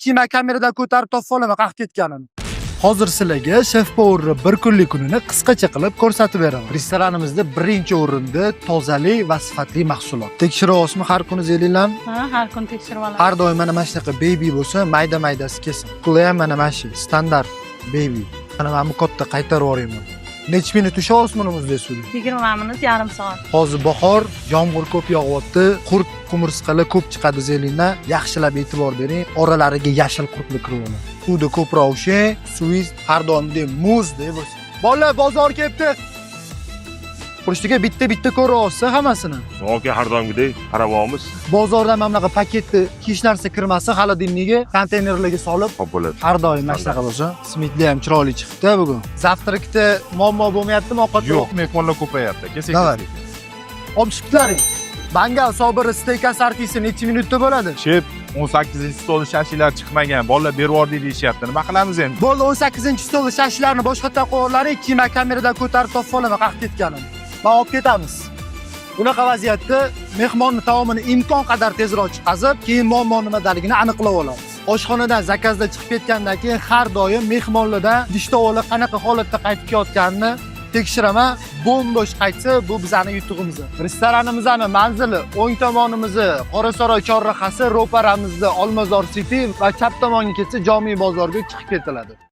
kema kameradan ko'tarib topib olaman qaq ketganini. Hozir sizlarga Chef Power bir kunlik kunini qisqacha qilib ko'rsatib beraman. Restoranimizda birinchi o'rinda tozalik va sifatli mahsulot. Tekshiryapsizmi har kuni zelinglarni? Ha, har kun tekshirib olamiz. Har doim mana shunaqa baby bo'lsa, mayda-maydasi kelsin. Puli ham mana shu standart baby. Mana men katta qaytarib yuborayman. Necha minut ushlayapsizmi uni muzday suvda? 20 minut, yarim soat. Hozir bahor, yomg'ir ko'p yog'yapti, qurt qumursqalar ko'p chiqadi zelinglar. Yaxshilab e'tibor bering, oralariga yashil qurtlar kirib oladi. Suvda ko'proq ushlang, suvingiz har doimdek muzdek bo'lsin. Bolalar, bozor kelibdi. Qurishtiga bitta ko'ryapsiz hammasini. Yoki har doimgidek qaramamiz. Bozordan mana bunaqa paketni hech narsa kirmasin, xolodilniga, konteynerlarga solib Hop bo'ladi. har doim mana shunaqa bo'lsa. Smitli ham chiroyli chiqibdi bugun. Zavtrakda muammo bo'lmayaptimi ovqatda? Yo'q, mehmonlar ko'payapti. Davay. Kelsak. Olib chiqibdilaring. Bangal sobiri steak asartisi necha minutda bo'ladi? Chef 18-stol shashilar chiqmagan. Bolalar berib yubordik deyishyapti. Nima qilamiz endi? Bo'ldi, 18-stolda shashlarni boshqatdan qo'yinglaring, kema kameradan ko'tarib topib olaman qaq ketganini. Men olib ketamiz. Bunaqa vaziyatda mehmonni taomini imkon qadar tezroq chiqazib, keyin muammo nimadaligini aniqlab olamiz. Oshxonadan zakazda chiqib ketgandan keyin har doim mehmonlardan dishtovolar qanaqa holatda qaytib kelayotganini tekshiraman. Bo'm-bo'sh qaytsa, bu bizning yutug'imiz. Restoranimizning manzili o'ng tomonimizni Qorasaroy chorrahasi, ro'paramizda Olmazor City va chap tomonga ketsa Jomiy bozorga chiqib ketiladi.